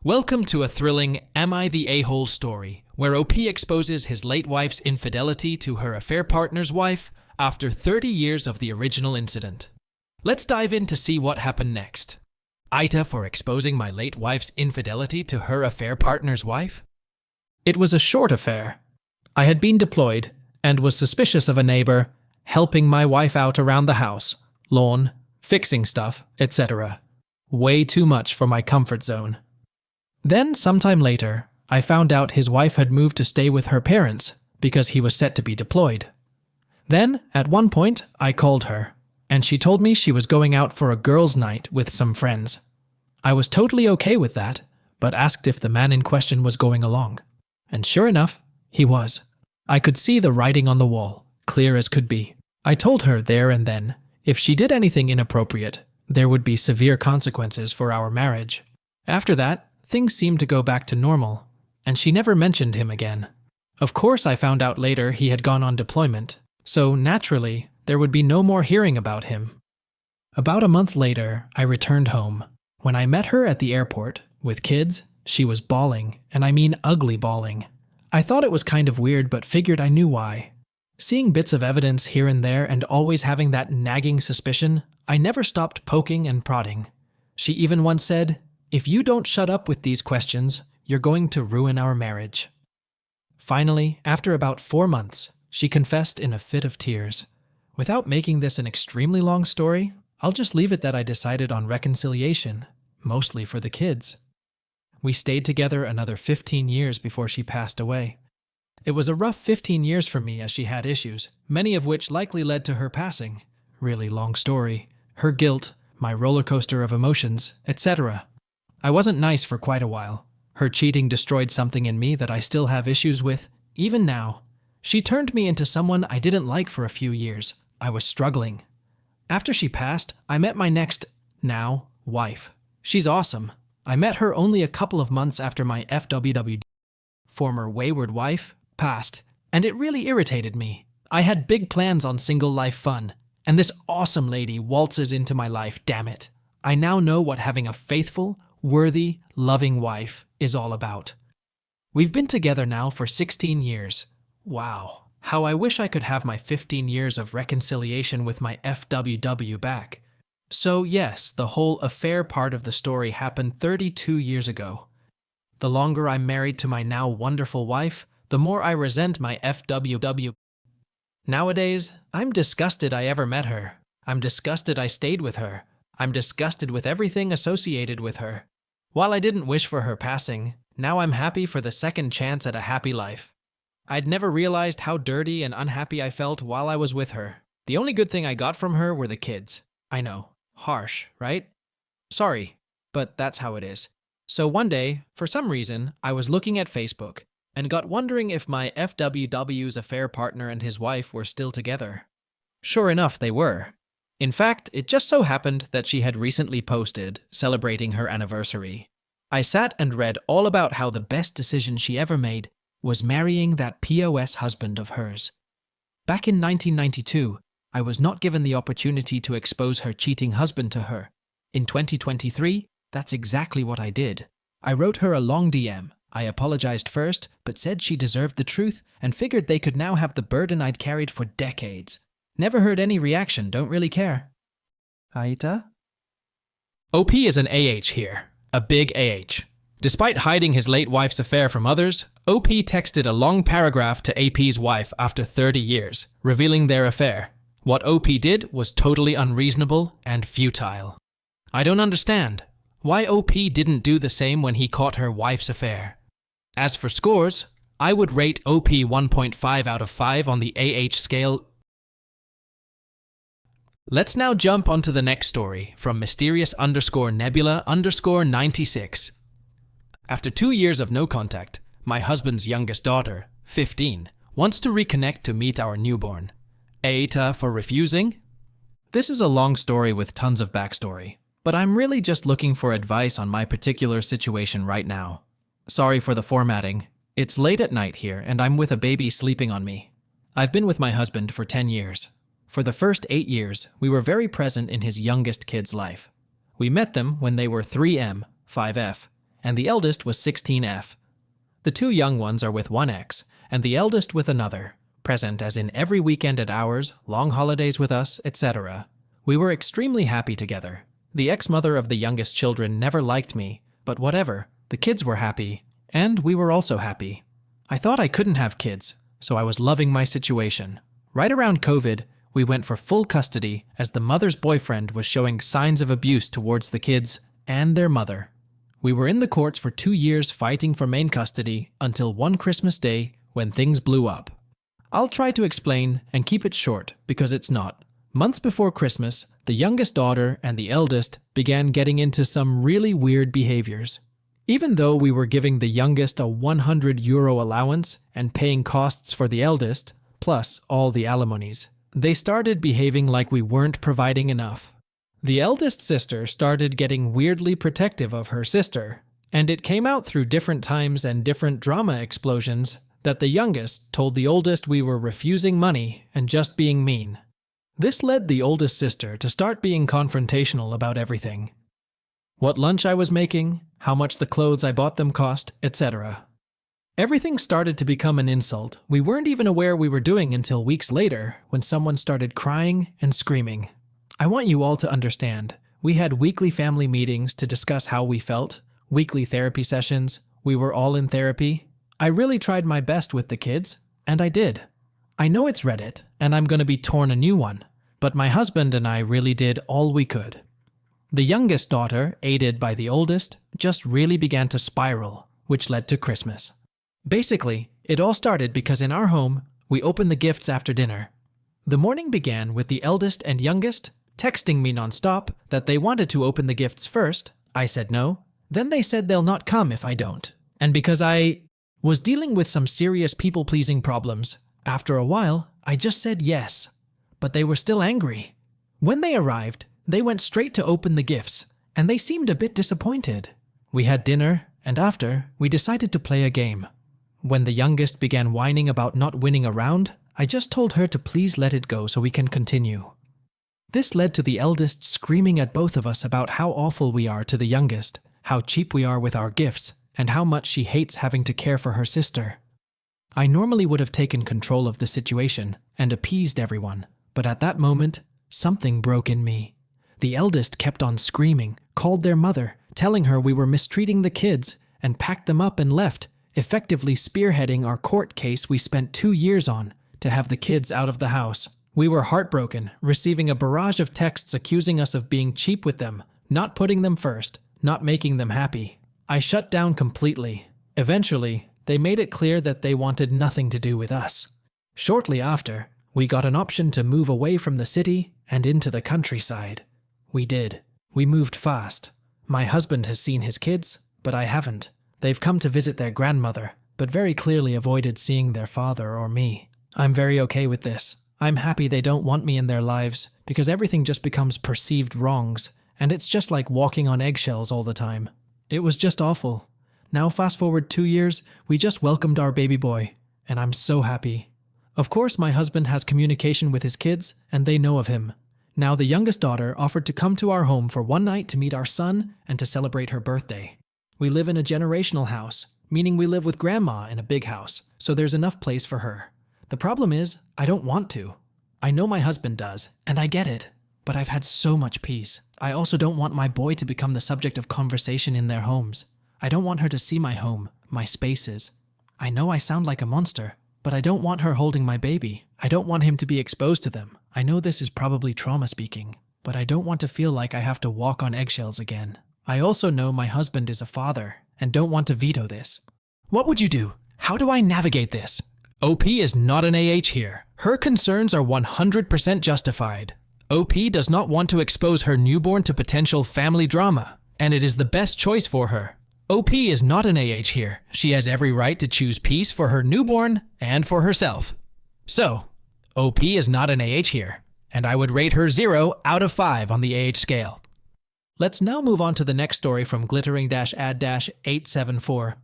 Welcome to a thrilling Am I the A-hole story, where OP exposes his late wife's infidelity to her affair partner's wife after 30 years of the original incident. Let's dive in to see what happened next. AITA for exposing my late wife's infidelity to her affair partner's wife? It was a short affair. I had been deployed and was suspicious of a neighbor helping my wife out around the house, lawn, fixing stuff, etc. Way too much for my comfort zone. Then, sometime later, I found out his wife had moved to stay with her parents because he was set to be deployed. Then, at one point, I called her, and she told me she was going out for a girls' night with some friends. I was totally okay with that, but asked if the man in question was going along. And sure enough, he was. I could see the writing on the wall, clear as could be. I told her there and then, if she did anything inappropriate, there would be severe consequences for our marriage. After that, things seemed to go back to normal, and she never mentioned him again. Of course, I found out later he had gone on deployment, so naturally, there would be no more hearing about him. About a month later, I returned home. When I met her at the airport, with kids, she was bawling, and I mean ugly bawling. I thought it was kind of weird, but figured I knew why. Seeing bits of evidence here and there and always having that nagging suspicion, I never stopped poking and prodding. She even once said, "If you don't shut up with these questions, you're going to ruin our marriage." Finally, after about 4 months, she confessed in a fit of tears. Without making this an extremely long story, I'll just leave it that I decided on reconciliation, mostly for the kids. We stayed together another 15 years before she passed away. It was a rough 15 years for me as she had issues, many of which likely led to her passing. Really long story. Her guilt, my roller coaster of emotions, etc. I wasn't nice for quite a while. Her cheating destroyed something in me that I still have issues with, even now. She turned me into someone I didn't like for a few years. I was struggling. After she passed, I met my next, now, wife. She's awesome. I met her only a couple of months after my FWW, former wayward wife, passed, and it really irritated me. I had big plans on single life fun, and this awesome lady waltzes into my life, damn it. I now know what having a faithful, worthy, loving wife is all about. We've been together now for 16 years. Wow, how I wish I could have my 15 years of reconciliation with my FWW back. So yes, the whole affair part of the story happened 32 years ago. The longer I'm married to my now wonderful wife, the more I resent my FWW. Nowadays, I'm disgusted I ever met her. I'm disgusted I stayed with her. I'm disgusted with everything associated with her. While I didn't wish for her passing, now I'm happy for the second chance at a happy life. I'd never realized how dirty and unhappy I felt while I was with her. The only good thing I got from her were the kids. I know, harsh, right? Sorry, but that's how it is. So one day, for some reason, I was looking at Facebook and got wondering if my FWW's affair partner and his wife were still together. Sure enough, they were. In fact, it just so happened that she had recently posted, celebrating her anniversary. I sat and read all about how the best decision she ever made was marrying that POS husband of hers. Back in 1992, I was not given the opportunity to expose her cheating husband to her. In 2023, that's exactly what I did. I wrote her a long DM. I apologized first, but said she deserved the truth and figured they could now have the burden I'd carried for decades. Never heard any reaction, don't really care. AITA? OP is an AH here, a big AH. Despite hiding his late wife's affair from others, OP texted a long paragraph to AP's wife after 30 years, revealing their affair. What OP did was totally unreasonable and futile. I don't understand why OP didn't do the same when he caught her wife's affair. As for scores, I would rate OP 1.5 out of 5 on the AH scale. Let's now jump onto the next story from mysterious_nebula_96. After 2 years of no contact, my husband's youngest daughter, 15, wants to reconnect to meet our newborn. AITA for refusing? This is a long story with tons of backstory, but I'm really just looking for advice on my particular situation right now. Sorry for the formatting. It's late at night here and I'm with a baby sleeping on me. I've been with my husband for 10 years. For the first 8 years, we were very present in his youngest kid's life. We met them when they were 3M, 5F, and the eldest was 16F. The two young ones are with one ex, and the eldest with another, present as in every weekend at ours, long holidays with us, etc. We were extremely happy together. The ex-mother of the youngest children never liked me, but whatever, the kids were happy, and we were also happy. I thought I couldn't have kids, so I was loving my situation. Right around COVID, we went for full custody as the mother's boyfriend was showing signs of abuse towards the kids and their mother. We were in the courts for 2 years fighting for main custody until one Christmas day when things blew up. I'll try to explain and keep it short because it's not. Months before Christmas, the youngest daughter and the eldest began getting into some really weird behaviors. Even though we were giving the youngest a €100 allowance and paying costs for the eldest, plus all the alimonies, they started behaving like we weren't providing enough. The eldest sister started getting weirdly protective of her sister, and it came out through different times and different drama explosions that the youngest told the oldest we were refusing money and just being mean. This led the oldest sister to start being confrontational about everything. What lunch I was making, how much the clothes I bought them cost, etc. Everything started to become an insult we weren't even aware we were doing until weeks later when someone started crying and screaming. I want you all to understand, we had weekly family meetings to discuss how we felt, weekly therapy sessions, we were all in therapy. I really tried my best with the kids, and I did. I know it's Reddit, and I'm going to be torn a new one, but my husband and I really did all we could. The youngest daughter, aided by the oldest, just really began to spiral, which led to Christmas. Basically, it all started because in our home, we opened the gifts after dinner. The morning began with the eldest and youngest texting me nonstop that they wanted to open the gifts first. I said no. Then they said they'll not come if I don't. And because I was dealing with some serious people-pleasing problems, after a while, I just said yes. But they were still angry. When they arrived, they went straight to open the gifts, and they seemed a bit disappointed. We had dinner, and after, we decided to play a game. When the youngest began whining about not winning a round, I just told her to please let it go so we can continue. This led to the eldest screaming at both of us about how awful we are to the youngest, how cheap we are with our gifts, and how much she hates having to care for her sister. I normally would have taken control of the situation and appeased everyone, but at that moment, something broke in me. The eldest kept on screaming, called their mother, telling her we were mistreating the kids, and packed them up and left, effectively spearheading our court case we spent 2 years on to have the kids out of the house. We were heartbroken, receiving a barrage of texts accusing us of being cheap with them, not putting them first, not making them happy. I shut down completely. Eventually, they made it clear that they wanted nothing to do with us. Shortly after, we got an option to move away from the city and into the countryside. We did. We moved fast. My husband has seen his kids, but I haven't. They've come to visit their grandmother, but very clearly avoided seeing their father or me. I'm very okay with this. I'm happy they don't want me in their lives, because everything just becomes perceived wrongs, and it's just like walking on eggshells all the time. It was just awful. Now fast forward 2 years, we just welcomed our baby boy, and I'm so happy. Of course, my husband has communication with his kids, and they know of him. Now the youngest daughter offered to come to our home for one night to meet our son and to celebrate her birthday. We live in a generational house, meaning we live with grandma in a big house, so there's enough place for her. The problem is, I don't want to. I know my husband does, and I get it, but I've had so much peace. I also don't want my boy to become the subject of conversation in their homes. I don't want her to see my home, my spaces. I know I sound like a monster, but I don't want her holding my baby. I don't want him to be exposed to them. I know this is probably trauma speaking, but I don't want to feel like I have to walk on eggshells again. I also know my husband is a father and don't want to veto this. What would you do? How do I navigate this? OP is not an AH here. Her concerns are 100% justified. OP does not want to expose her newborn to potential family drama, and it is the best choice for her. OP is not an AH here. She has every right to choose peace for her newborn and for herself. So, OP is not an AH here, and I would rate her 0 out of 5 on the AH scale. Let's now move on to the next story from glittering-ad-874.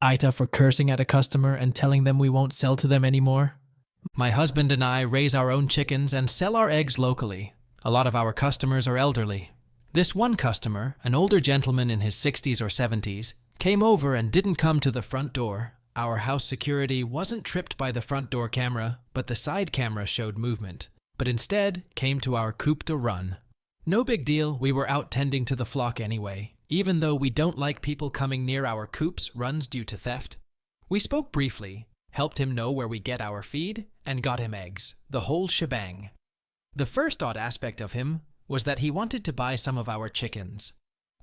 AITA for cursing at a customer and telling them we won't sell to them anymore. My husband and I raise our own chickens and sell our eggs locally. A lot of our customers are elderly. This one customer, an older gentleman in his 60s or 70s, came over and didn't come to the front door. Our house security wasn't tripped by the front door camera, but the side camera showed movement, but instead came to our coop to run. No big deal, we were out tending to the flock anyway, even though we don't like people coming near our coops runs due to theft. We spoke briefly, helped him know where we get our feed, and got him eggs, the whole shebang. The first odd aspect of him was that he wanted to buy some of our chickens.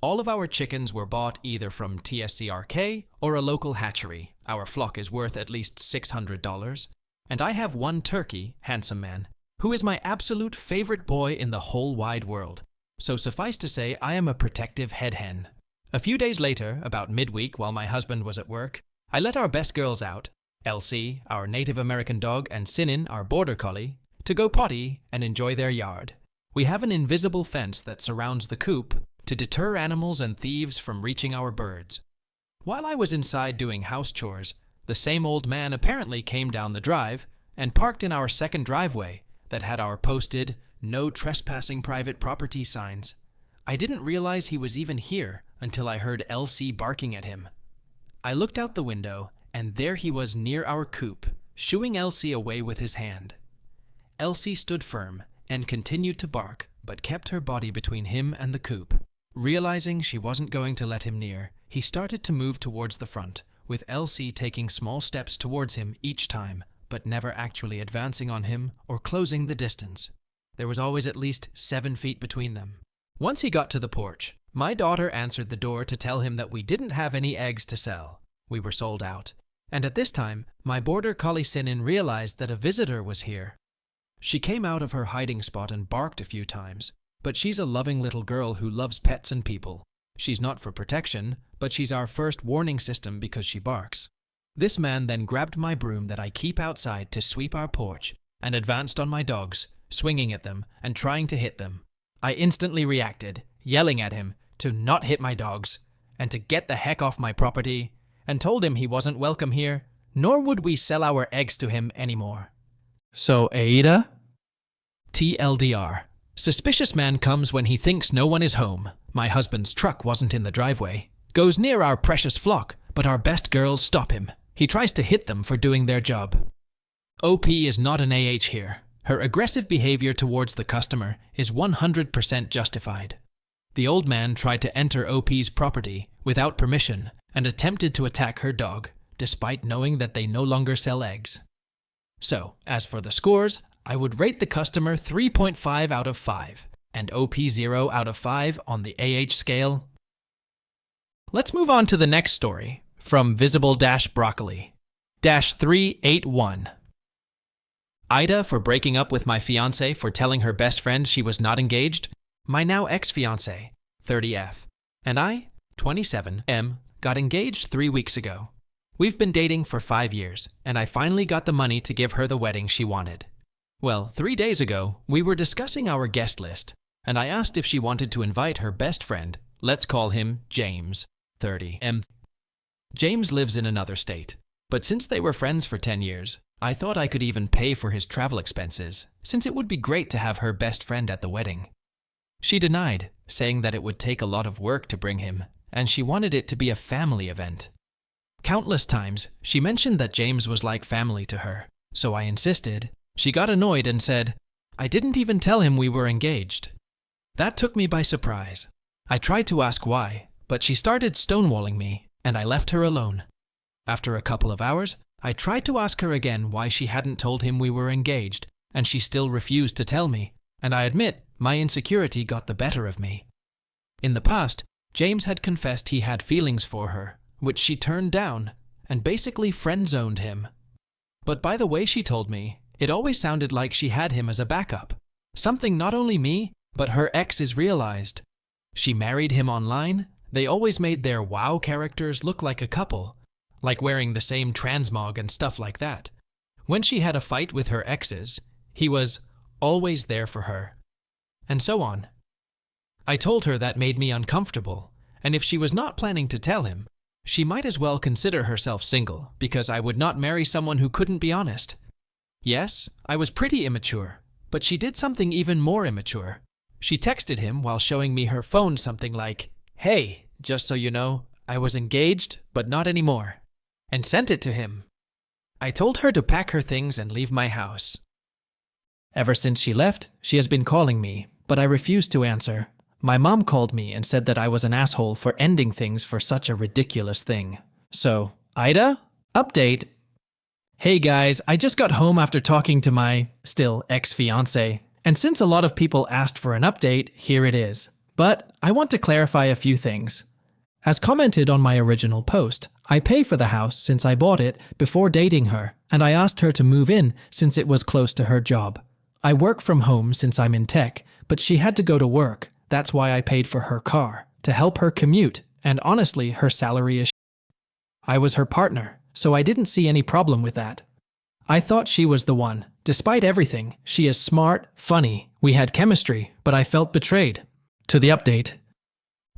All of our chickens were bought either from TSCRK or a local hatchery. Our flock is worth at least $600. And I have one turkey, handsome man, who is my absolute favorite boy in the whole wide world. So suffice to say, I am a protective head hen. A few days later, about midweek while my husband was at work, I let our best girls out, Elsie, our Native American dog, and Sinin, our border collie, to go potty and enjoy their yard. We have an invisible fence that surrounds the coop to deter animals and thieves from reaching our birds. While I was inside doing house chores, the same old man apparently came down the drive and parked in our second driveway that had our posted "No Trespassing Private Property" signs. I didn't realize he was even here until I heard Elsie barking at him. I looked out the window, and there he was near our coop, shooing Elsie away with his hand. Elsie stood firm and continued to bark, but kept her body between him and the coop. Realizing she wasn't going to let him near, he started to move towards the front, with Elsie taking small steps towards him each time, but never actually advancing on him or closing the distance. There was always at least 7 feet between them. Once he got to the porch, my daughter answered the door to tell him that we didn't have any eggs to sell. We were sold out. And at this time, my border collie Sinin realized that a visitor was here. She came out of her hiding spot and barked a few times, but she's a loving little girl who loves pets and people. She's not for protection, but she's our first warning system because she barks. This man then grabbed my broom that I keep outside to sweep our porch and advanced on my dogs, swinging at them and trying to hit them. I instantly reacted, yelling at him to not hit my dogs and to get the heck off my property, and told him he wasn't welcome here, nor would we sell our eggs to him anymore. So AITA? TLDR. Suspicious man comes when he thinks no one is home. My husband's truck wasn't in the driveway. Goes near our precious flock, but our best girls stop him. He tries to hit them for doing their job. OP is not an AH here. Her aggressive behavior towards the customer is 100% justified. The old man tried to enter OP's property without permission and attempted to attack her dog, despite knowing that they no longer sell eggs. So, as for the scores, I would rate the customer 3.5 out of 5 and OP 0 out of 5 on the AH scale. Let's move on to the next story from Visible-Broccoli-381. AITA for breaking up with my fiancé for telling her best friend she was not engaged. My now ex-fiancé, 30F, and I, 27M, got engaged 3 weeks ago. We've been dating for 5 years, and I finally got the money to give her the wedding she wanted. Well, 3 days ago, we were discussing our guest list, and I asked if she wanted to invite her best friend, let's call him James, 30M. James lives in another state, but since they were friends for 10 years, I thought I could even pay for his travel expenses, since it would be great to have her best friend at the wedding. She denied, saying that it would take a lot of work to bring him, and she wanted it to be a family event. Countless times, she mentioned that James was like family to her, so I insisted. She got annoyed and said, "I didn't even tell him we were engaged." That took me by surprise. I tried to ask why, but she started stonewalling me, and I left her alone. After a couple of hours, I tried to ask her again why she hadn't told him we were engaged, and she still refused to tell me, and I admit my insecurity got the better of me. In the past, James had confessed he had feelings for her, which she turned down, and basically friend-zoned him. But by the way she told me, it always sounded like she had him as a backup, something not only me, but her exes realized. She married him online. They always made their WoW characters look like a couple, like wearing the same transmog and stuff like that. When she had a fight with her exes, he was always there for her, and so on. I told her that made me uncomfortable, and if she was not planning to tell him, she might as well consider herself single, because I would not marry someone who couldn't be honest. Yes, I was pretty immature, but she did something even more immature. She texted him while showing me her phone something like, "Hey, just so you know, I was engaged, but not anymore, and sent it to him. I told her to pack her things and leave my house. Ever since she left, she has been calling me, but I refused to answer. My mom called me and said that I was an asshole for ending things for such a ridiculous thing. So, AITA? Update. Hey guys, I just got home after talking to my, still, ex-fiancé, and since a lot of people asked for an update, here it is. But I want to clarify a few things. As commented on my original post, I pay for the house since I bought it before dating her, and I asked her to move in since it was close to her job. I work from home since I'm in tech, but she had to go to work. That's why I paid for her car, to help her commute, and honestly, her salary is I was her partner, so I didn't see any problem with that. I thought she was the one. Despite everything, she is smart, funny, we had chemistry, but I felt betrayed. To the update.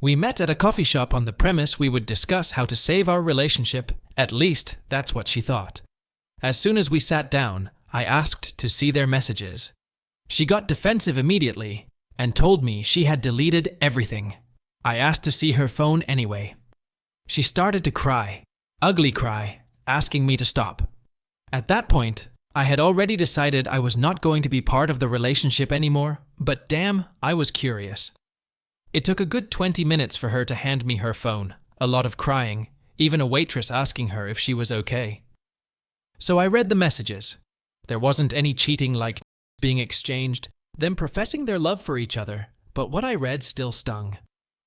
We met at a coffee shop on the premise we would discuss how to save our relationship. At least, that's what she thought. As soon as we sat down, I asked to see their messages. She got defensive immediately and told me she had deleted everything. I asked to see her phone anyway. She started to cry, ugly cry, asking me to stop. At that point, I had already decided I was not going to be part of the relationship anymore, but damn, I was curious. It took a good 20 minutes for her to hand me her phone, a lot of crying, even a waitress asking her if she was okay. So I read the messages. There wasn't any cheating like being exchanged, them professing their love for each other, but what I read still stung.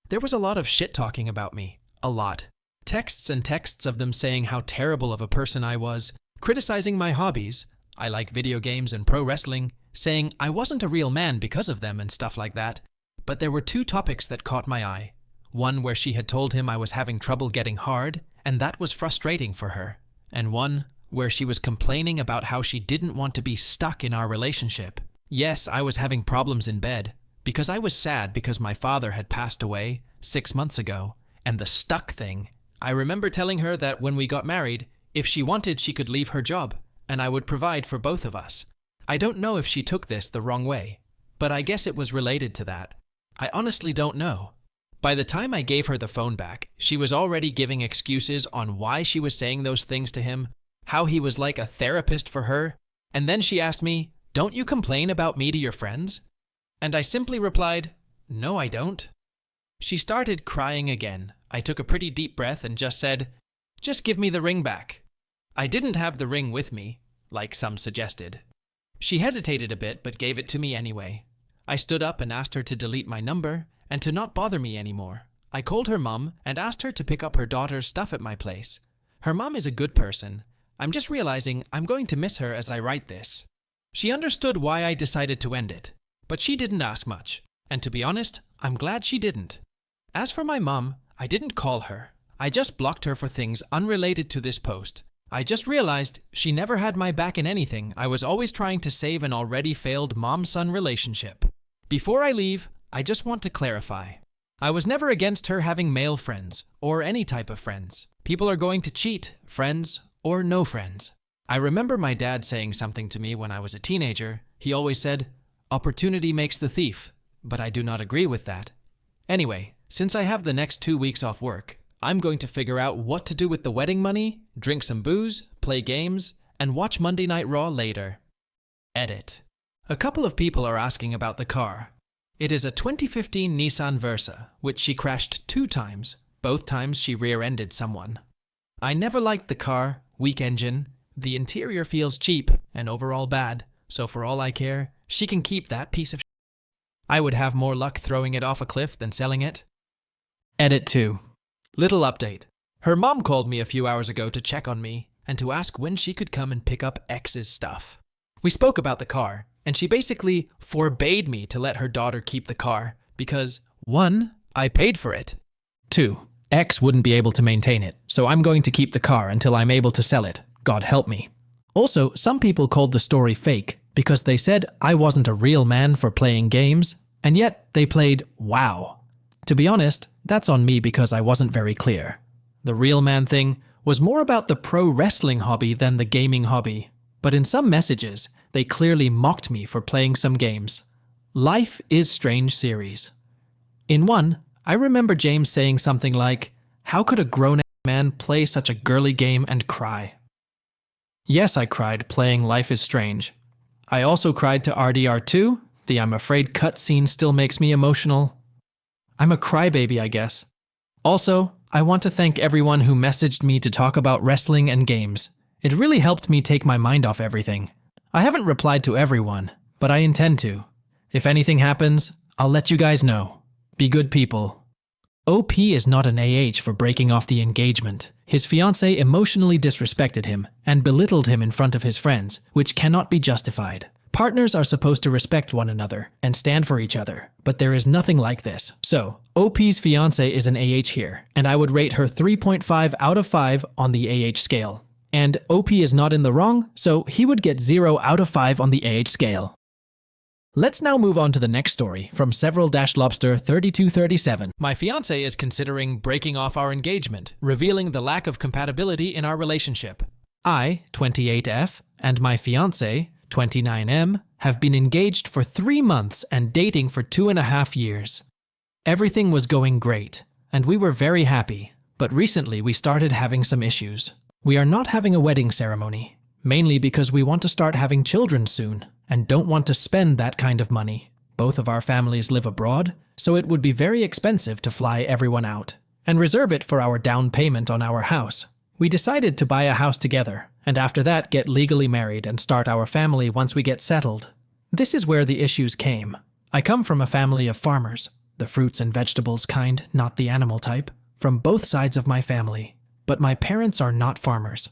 There was a lot of shit talking about me, a lot. Texts and texts of them saying how terrible of a person I was, criticizing my hobbies, I like video games and pro wrestling, saying I wasn't a real man because of them and stuff like that. But there were two topics that caught my eye. One where she had told him I was having trouble getting hard, and that was frustrating for her. And one where she was complaining about how she didn't want to be stuck in our relationship. Yes, I was having problems in bed, because I was sad because my father had passed away 6 months ago, and the stuck thing. I remember telling her that when we got married, if she wanted she could leave her job, and I would provide for both of us. I don't know if she took this the wrong way, but I guess it was related to that. I honestly don't know. By the time I gave her the phone back, she was already giving excuses on why she was saying those things to him, how he was like a therapist for her, and then she asked me, "Don't you complain about me to your friends?" And I simply replied, "No, I don't." She started crying again. I took a pretty deep breath and just said, "Just give me the ring back." I didn't have the ring with me, like some suggested. She hesitated a bit but gave it to me anyway. I stood up and asked her to delete my number and to not bother me anymore. I called her mom and asked her to pick up her daughter's stuff at my place. Her mom is a good person. I'm just realizing I'm going to miss her as I write this. She understood why I decided to end it, but she didn't ask much. And to be honest, I'm glad she didn't. As for my mom, I didn't call her. I just blocked her for things unrelated to this post. I just realized she never had my back in anything. I was always trying to save an already failed mom-son relationship. Before I leave, I just want to clarify. I was never against her having male friends, or any type of friends. People are going to cheat, friends or no friends. I remember my dad saying something to me when I was a teenager. He always said, "Opportunity makes the thief," but I do not agree with that. Anyway, since I have the next 2 weeks off work, I'm going to figure out what to do with the wedding money, drink some booze, play games, and watch Monday Night Raw later. Edit. A couple of people are asking about the car. It is a 2015 Nissan Versa, which she crashed 2 times. Both times she rear-ended someone. I never liked the car, weak engine, the interior feels cheap and overall bad, so for all I care, she can keep that piece of shit. I would have more luck throwing it off a cliff than selling it. Edit 2. Little update. Her mom called me a few hours ago to check on me and to ask when she could come and pick up X's stuff. We spoke about the car, and she basically forbade me to let her daughter keep the car because 1. I paid for it. 2. X wouldn't be able to maintain it, so I'm going to keep the car until I'm able to sell it. God help me. Also, some people called the story fake because they said I wasn't a real man for playing games, and yet they played WoW. To be honest, that's on me because I wasn't very clear. The real man thing was more about the pro wrestling hobby than the gaming hobby, but in some messages, they clearly mocked me for playing some games. Life is Strange series. In one, I remember James saying something like, How could a grown man play such a girly game and cry? Yes, I cried playing Life is Strange. I also cried to RDR2. The I'm afraid cutscene still makes me emotional. I'm a crybaby, I guess. Also, I want to thank everyone who messaged me to talk about wrestling and games. It really helped me take my mind off everything. I haven't replied to everyone, but I intend to. If anything happens, I'll let you guys know. Be good people. OP is not an AH for breaking off the engagement. His fiancée emotionally disrespected him and belittled him in front of his friends, which cannot be justified. Partners are supposed to respect one another and stand for each other, but there is nothing like this. So, OP's fiancée is an AH here, and I would rate her 3.5 out of 5 on the AH scale. And OP is not in the wrong, so he would get 0 out of 5 on the AH scale. Let's now move on to the next story from Several-Lobster 3237. My fiancé is considering breaking off our engagement, revealing the lack of compatibility in our relationship. I, 28F, and my fiancé, 29M, have been engaged for 3 months and dating for 2.5 years. Everything was going great, and we were very happy, but recently we started having some issues. We are not having a wedding ceremony, mainly because we want to start having children soon and don't want to spend that kind of money. Both of our families live abroad, so it would be very expensive to fly everyone out and reserve it for our down payment on our house. We decided to buy a house together, and after that get legally married and start our family once we get settled. This is where the issues came. I come from a family of farmers, the fruits and vegetables kind, not the animal type, from both sides of my family. But my parents are not farmers.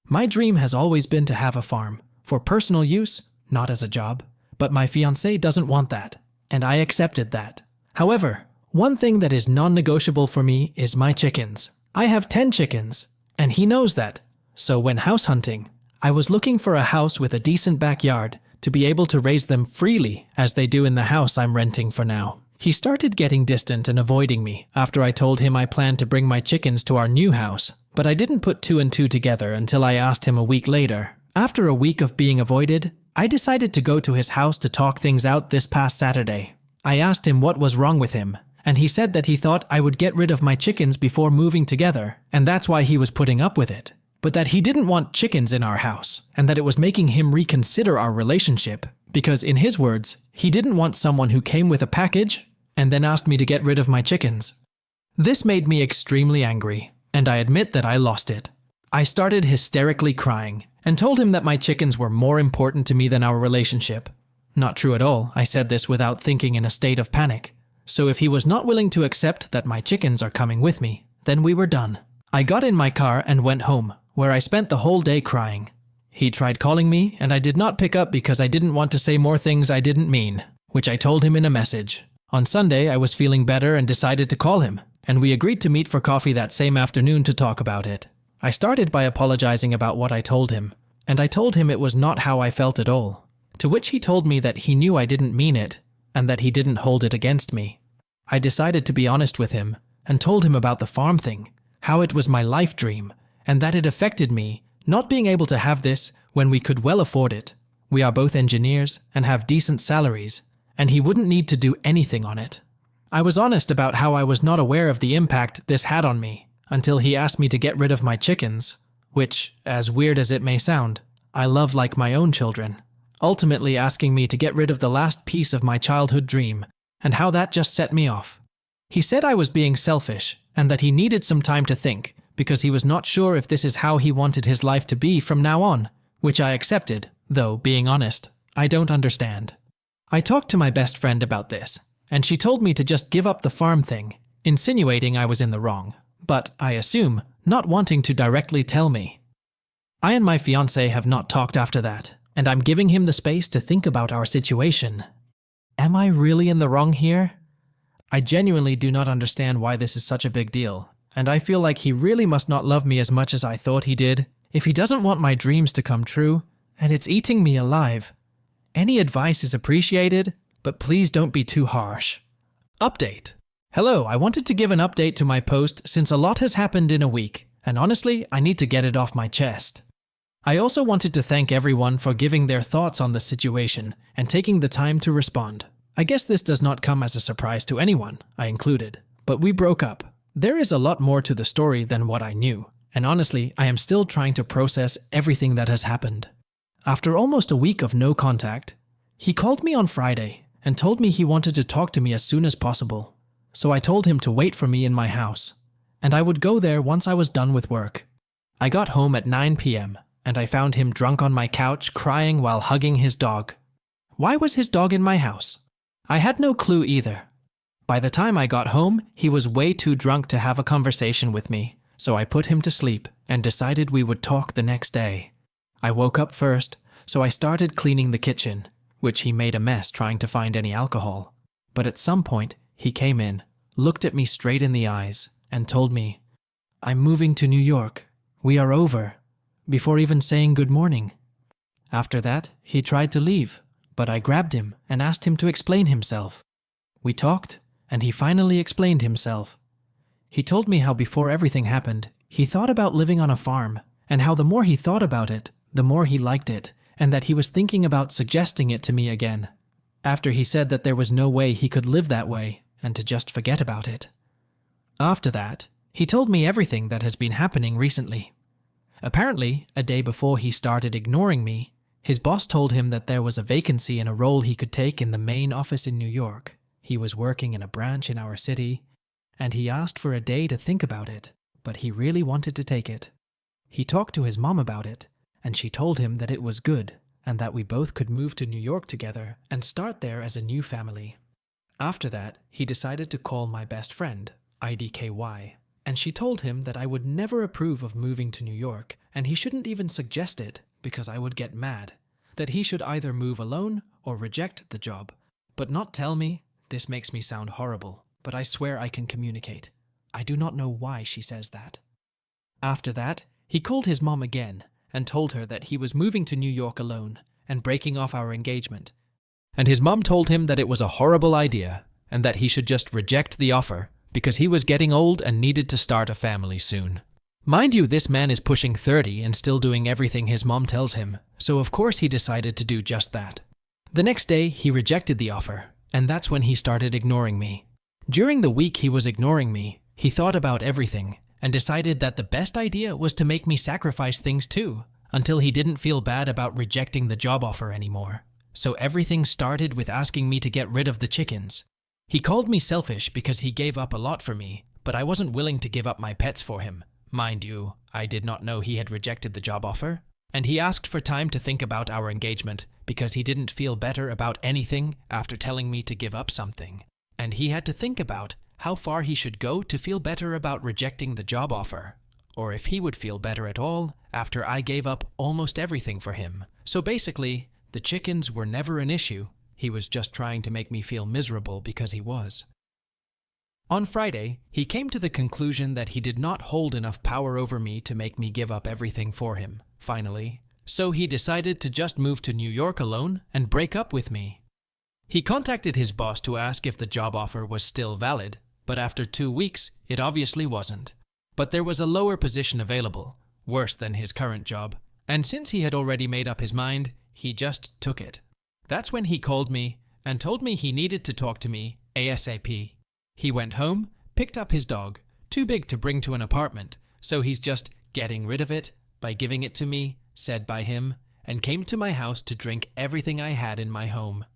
My dream has always been to have a farm, for personal use, not as a job. But my fiancé doesn't want that, and I accepted that. However, one thing that is non-negotiable for me is my chickens. I have 10 chickens, and he knows that. So when house hunting, I was looking for a house with a decent backyard to be able to raise them freely as they do in the house I'm renting for now. He started getting distant and avoiding me after I told him I planned to bring my chickens to our new house, but I didn't put 2 and 2 together until I asked him a week later. After a week of being avoided, I decided to go to his house to talk things out this past Saturday. I asked him what was wrong with him, and he said that he thought I would get rid of my chickens before moving together, and that's why he was putting up with it. But that he didn't want chickens in our house, and that it was making him reconsider our relationship, because in his words, he didn't want someone who came with a package and then asked me to get rid of my chickens. This made me extremely angry, and I admit that I lost it. I started hysterically crying and told him that my chickens were more important to me than our relationship. Not true at all, I said this without thinking in a state of panic. So if he was not willing to accept that my chickens are coming with me, then we were done. I got in my car and went home, where I spent the whole day crying. He tried calling me, and I did not pick up because I didn't want to say more things I didn't mean, which I told him in a message. On Sunday, I was feeling better and decided to call him, and we agreed to meet for coffee that same afternoon to talk about it. I started by apologizing about what I told him, and I told him it was not how I felt at all, to which he told me that he knew I didn't mean it, and that he didn't hold it against me. I decided to be honest with him, and told him about the farm thing, how it was my life dream, and that it affected me, not being able to have this when we could well afford it. We are both engineers and have decent salaries, and he wouldn't need to do anything on it. I was honest about how I was not aware of the impact this had on me, until he asked me to get rid of my chickens, which, as weird as it may sound, I love like my own children, ultimately asking me to get rid of the last piece of my childhood dream, and how that just set me off. He said I was being selfish, and that he needed some time to think, because he was not sure if this is how he wanted his life to be from now on, which I accepted, though, being honest, I don't understand. I talked to my best friend about this, and she told me to just give up the farm thing, insinuating I was in the wrong, but, I assume, not wanting to directly tell me. I and my fiancé have not talked after that, and I'm giving him the space to think about our situation. Am I really in the wrong here? I genuinely do not understand why this is such a big deal, and I feel like he really must not love me as much as I thought he did, if he doesn't want my dreams to come true, and it's eating me alive. Any advice is appreciated, but please don't be too harsh. Update. Hello, I wanted to give an update to my post since a lot has happened in a week, and honestly, I need to get it off my chest. I also wanted to thank everyone for giving their thoughts on the situation and taking the time to respond. I guess this does not come as a surprise to anyone, I included, but we broke up. There is a lot more to the story than what I knew, and honestly, I am still trying to process everything that has happened. After almost a week of no contact, he called me on Friday and told me he wanted to talk to me as soon as possible. So I told him to wait for me in my house, and I would go there once I was done with work. I got home at 9 p.m., and I found him drunk on my couch crying while hugging his dog. Why was his dog in my house? I had no clue either. By the time I got home, he was way too drunk to have a conversation with me, so I put him to sleep and decided we would talk the next day. I woke up first, so I started cleaning the kitchen, which he made a mess trying to find any alcohol. But at some point, he came in, looked at me straight in the eyes, and told me, "I'm moving to New York. We are over," before even saying good morning. After that, he tried to leave, but I grabbed him and asked him to explain himself. We talked, and he finally explained himself. He told me how before everything happened, he thought about living on a farm, and how the more he thought about it, the more he liked it, and that he was thinking about suggesting it to me again. After he said that there was no way he could live that way, and to just forget about it. After that, he told me everything that has been happening recently. Apparently, a day before he started ignoring me, his boss told him that there was a vacancy in a role he could take in the main office in New York. He was working in a branch in our city, and he asked for a day to think about it, but he really wanted to take it. He talked to his mom about it, and she told him that it was good, and that we both could move to New York together and start there as a new family. After that, he decided to call my best friend, IDKY, and she told him that I would never approve of moving to New York, and he shouldn't even suggest it because I would get mad, that he should either move alone or reject the job, but not tell me. This makes me sound horrible, but I swear I can communicate. I do not know why she says that. After that, he called his mom again and told her that he was moving to New York alone and breaking off our engagement. And his mom told him that it was a horrible idea and that he should just reject the offer because he was getting old and needed to start a family soon. Mind you, this man is pushing 30 and still doing everything his mom tells him, so of course he decided to do just that. The next day, he rejected the offer, and that's when he started ignoring me. During the week he was ignoring me, he thought about everything and decided that the best idea was to make me sacrifice things too, until he didn't feel bad about rejecting the job offer anymore. So everything started with asking me to get rid of the chickens. He called me selfish because he gave up a lot for me, but I wasn't willing to give up my pets for him. Mind you, I did not know he had rejected the job offer. And he asked for time to think about our engagement because he didn't feel better about anything after telling me to give up something. And he had to think about how far he should go to feel better about rejecting the job offer, or if he would feel better at all after I gave up almost everything for him. So basically, the chickens were never an issue. He was just trying to make me feel miserable because he was. On Friday, he came to the conclusion that he did not hold enough power over me to make me give up everything for him, finally. So he decided to just move to New York alone and break up with me. He contacted his boss to ask if the job offer was still valid, but after 2 weeks, it obviously wasn't. But there was a lower position available, worse than his current job, and since he had already made up his mind, he just took it. That's when he called me and told me he needed to talk to me ASAP. He went home, picked up his dog, too big to bring to an apartment, so he's just getting rid of it by giving it to me, said by him, and came to my house to drink everything I had in my home.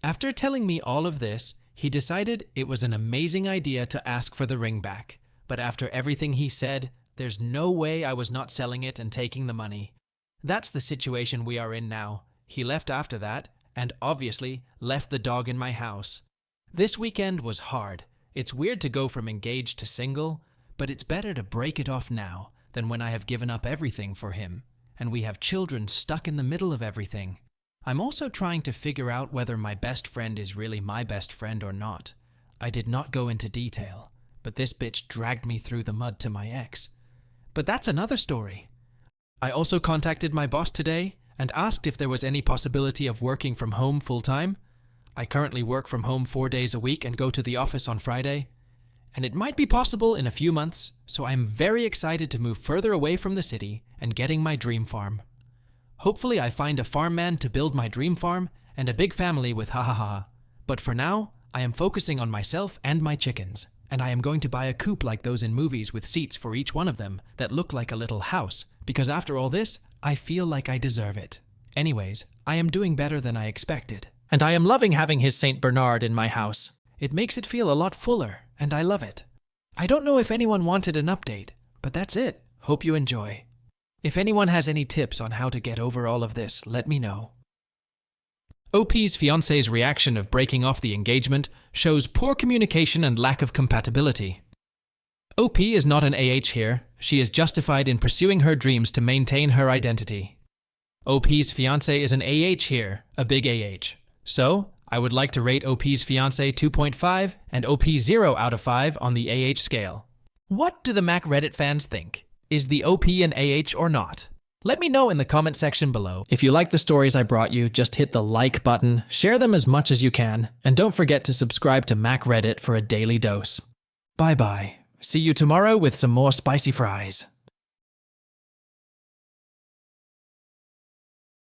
After telling me all of this, he decided it was an amazing idea to ask for the ring back, but after everything he said, there's no way I was not selling it and taking the money. That's the situation we are in now. He left after that, and obviously left the dog in my house. This weekend was hard. It's weird to go from engaged to single, but it's better to break it off now than when I have given up everything for him, and we have children stuck in the middle of everything. I'm also trying to figure out whether my best friend is really my best friend or not. I did not go into detail, but this bitch dragged me through the mud to my ex. But that's another story. I also contacted my boss today and asked if there was any possibility of working from home full-time. I currently work from home 4 days a week and go to the office on Friday. And it might be possible in a few months, so I'm very excited to move further away from the city and getting my dream farm. Hopefully I find a farm man to build my dream farm and a big family with ha. But for now, I am focusing on myself and my chickens. And I am going to buy a coupe like those in movies with seats for each one of them that look like a little house, because after all this, I feel like I deserve it. Anyways, I am doing better than I expected. And I am loving having his Saint Bernard in my house. It makes it feel a lot fuller, and I love it. I don't know if anyone wanted an update, but that's it. Hope you enjoy. If anyone has any tips on how to get over all of this, let me know. OP's fiancé's reaction of breaking off the engagement shows poor communication and lack of compatibility. OP is not an AH here. She is justified in pursuing her dreams to maintain her identity. OP's fiancé is an AH here, a big AH. So, I would like to rate OP's fiancé 2.5 and OP 0 out of 5 on the AH scale. What do the Mac Reddit fans think? Is the OP an AH or not? Let me know in the comment section below. If you like the stories I brought you, just hit the like button, share them as much as you can, and don't forget to subscribe to Mac Reddit for a daily dose. Bye bye. See you tomorrow with some more spicy fries.